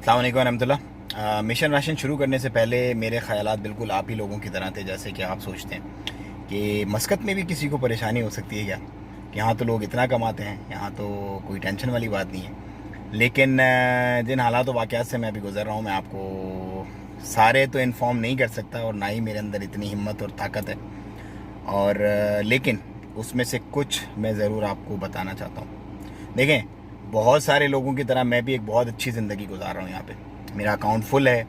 अस्सलाम वालेकुम रहमतुल्लाह। मिशन राशन शुरू करने से पहले मेरे ख़यालात बिल्कुल आप ही लोगों की तरह थे, जैसे कि आप सोचते हैं कि मस्कत में भी किसी को परेशानी हो सकती है क्या, कि यहाँ तो लोग इतना कमाते हैं, यहाँ तो कोई टेंशन वाली बात नहीं है। लेकिन जिन हालात वाक़यात से मैं अभी गुज़र रहा हूँ, मैं आपको सारे तो इन्फॉर्म नहीं कर सकता और ना ही मेरे अंदर इतनी हिम्मत और ताकत है। और लेकिन उसमें से कुछ मैं ज़रूर आपको बताना चाहता हूँ। देखें, बहुत सारे लोगों की तरह मैं भी एक बहुत अच्छी ज़िंदगी गुजार रहा हूँ यहाँ पे। मेरा अकाउंट फुल है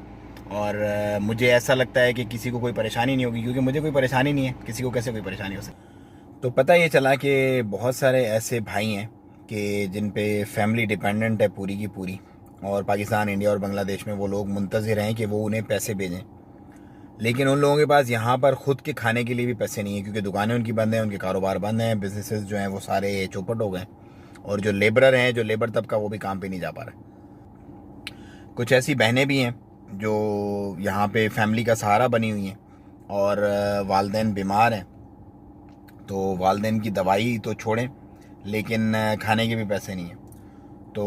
और मुझे ऐसा लगता है कि किसी को कोई परेशानी नहीं होगी, क्योंकि मुझे कोई परेशानी नहीं है, किसी को कैसे कोई परेशानी हो सकती। तो पता ये चला कि बहुत सारे ऐसे भाई हैं कि जिन पे फैमिली डिपेंडेंट है पूरी की पूरी, और पाकिस्तान, इंडिया और बांग्लादेश में वो लोग मुंतज़िर हैं कि वो उन्हें पैसे भेजें। लेकिन उन लोगों के पास यहाँ पर ख़ुद के खाने के लिए भी पैसे नहीं है, क्योंकि दुकानें उनकी बंद हैं, उनके कारोबार बंद हैं, बिजनेसेस जो हैं वो सारे चौपट हो गए। और जो लेबरर हैं, जो लेबर तबका, वो भी काम पे नहीं जा पा रहा। कुछ ऐसी बहनें भी हैं जो यहाँ पे फैमिली का सहारा बनी हुई हैं और वालदैन बीमार हैं, तो वालदैन की दवाई तो छोड़ें, लेकिन खाने के भी पैसे नहीं हैं। तो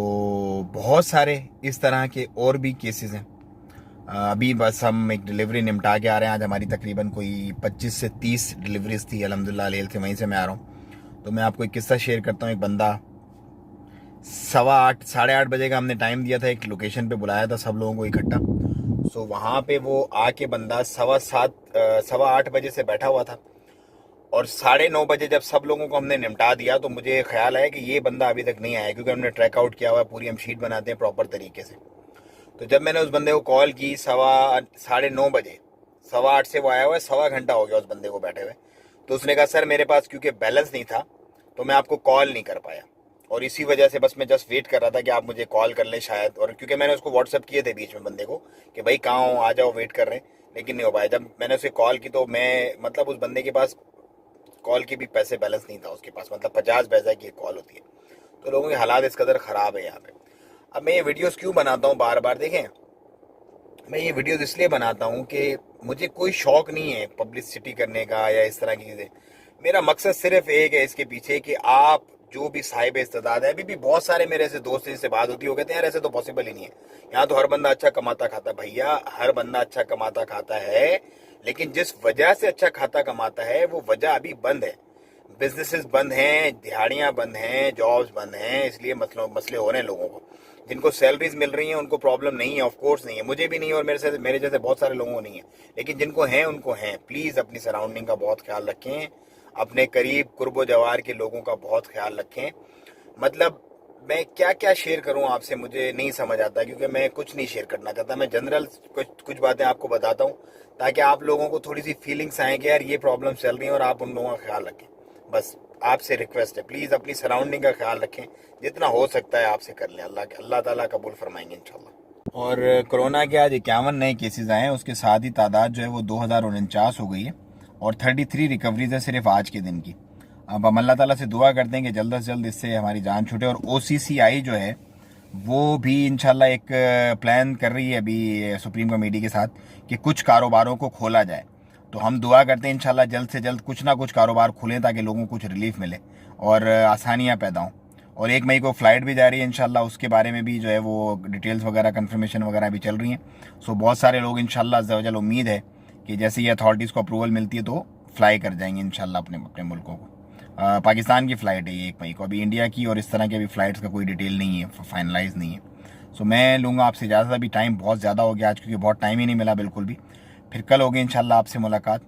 बहुत सारे इस तरह के और भी केसेस हैं। अभी बस हम एक डिलीवरी निपटा के आ रहे हैं। आज हमारी तकरीबन कोई 25 से 30 डिलीवरीज थी अल्हम्दुलिल्लाह, लेल से वहीं से मैं आ रहा हूँ। तो मैं आपको एक किस्सा शेयर करता हूँ। एक बंदा 8:15 8:30 का हमने टाइम दिया था, एक लोकेशन पे बुलाया था सब लोगों को इकट्ठा। सो वहाँ पे वो आके बंदा 7:15 बजे से बैठा हुआ था, और 9:30 जब सब लोगों को हमने निपटा दिया तो मुझे ख्याल आया कि ये बंदा अभी तक नहीं आया, क्योंकि हमने ट्रैक आउट किया हुआ है, पूरी हम शीट बनाते हैं प्रॉपर तरीके से। तो जब मैंने उस बंदे को कॉल की 9:30, 8:15 से वो आया हुआ है, 1.25 घंटा हो गया उस बंदे को बैठे हुए। तो उसने कहा सर मेरे पास क्योंकि बैलेंस नहीं था तो मैं आपको कॉल नहीं कर पाया, और इसी वजह से बस मैं जस्ट वेट कर रहा था कि आप मुझे कॉल कर लें शायद। और क्योंकि मैंने उसको व्हाट्सअप किए थे बीच में बंदे को कि भाई कहाँ हो, आ जाओ, वेट कर रहे हैं, लेकिन नहीं हो पाया। जब मैंने उसे कॉल की तो मैं मतलब उस बंदे के पास कॉल के भी पैसे बैलेंस नहीं था उसके पास, मतलब 50 पैसा की एक कॉल होती है। तो लोगों के हालात इस कदर ख़राब है यहाँ पे। अब मैं ये वीडियोज़ क्यों बनाता हूँ बार बार, देखें, मैं ये वीडियोज़ इसलिए बनाता हूँ कि मुझे कोई शौक़ नहीं है पब्लिसिटी करने का या इस तरह की चीज़ें। मेरा मकसद सिर्फ एक है इसके पीछे कि आप जो भी साहिब इस्तेदाद है, अभी भी बहुत सारे मेरे ऐसे दोस्त हैं जिससे बात होती है, वो कहते हैं यार ऐसे तो पॉसिबल ही नहीं है, यहाँ तो हर बंदा अच्छा कमाता खाता है। भैया, हर बंदा अच्छा कमाता खाता है, लेकिन जिस वजह से अच्छा खाता कमाता है वो वजह अभी बंद है। बिजनेसेस बंद हैं, दिहाड़ियाँ बंद हैं, जॉब्स बंद हैं, इसलिए मसले हो रहे हैं लोगों को। जिनको सैलरीज मिल रही हैं उनको प्रॉब्लम नहीं है, ऑफ कोर्स नहीं है, मुझे भी नहीं है और मेरे जैसे बहुत सारे लोगों को नहीं है। लेकिन जिनको हैं उनको हैं। प्लीज़ अपनी सराउंडिंग का बहुत ख्याल रखें, अपने करीब कुर्बो जवार के लोगों का बहुत ख्याल रखें। मतलब मैं क्या क्या शेयर करूं आपसे मुझे नहीं समझ आता, क्योंकि मैं कुछ नहीं शेयर करना चाहता। मैं जनरल कुछ बातें आपको बताता हूं ताकि आप लोगों को थोड़ी सी फीलिंग्स आए कि यार ये प्रॉब्लम चल रही है और आप उन लोगों का ख्याल रखें। बस आपसे रिक्वेस्ट है, प्लीज़ अपनी सराउंडिंग का ख्याल रखें, जितना हो सकता है आपसे कर लें। अल्लाह ताला कबूल फरमाएंगे इंशाल्लाह। और कोरोना के आज 51 नए केसेस आए हैं, उसके साथ ही तादाद जो है वो 2049 हो गई है, और 33 रिकवरीज है सिर्फ आज के दिन की। अब हम अल्लाह ताला से दुआ करते हैं कि जल्द से जल्द इससे हमारी जान छूटे। और OCCI जो है वो भी इंशाल्लाह एक प्लान कर रही है अभी सुप्रीम कमेटी के साथ कि कुछ कारोबारों को खोला जाए। तो हम दुआ करते हैं इंशाल्लाह जल्द से जल्द कुछ ना कुछ कारोबार खुलें ताकि लोगों को कुछ रिलीफ मिले और आसानियाँ पैदा हों। और 1 मई को फ़्लाइट भी जा रही है इंशाल्लाह, उसके बारे में भी जो है वो डिटेल्स वगैरह, कंफर्मेशन वगैरह भी चल रही हैं। सो बहुत सारे लोग इंशाल्लाह अज़्ज़ा वजल, उम्मीद है कि जैसे ही अथॉरिटीज़ को अप्रूवल मिलती है तो फ्लाई कर जाएंगे इंशाल्लाह अपने अपने मुल्कों को। पाकिस्तान की फ़्लाइट है ये 1 मई को, अभी इंडिया की और इस तरह के अभी फ़्लाइट्स का कोई डिटेल नहीं है, फाइनलाइज नहीं है। सो मैं लूँगा आपसे इजाज़त। अभी टाइम बहुत ज़्यादा हो गया आज, क्योंकि बहुत टाइम ही नहीं मिला बिल्कुल भी। फिर कल होगी इंशाल्लाह आपसे मुलाकात।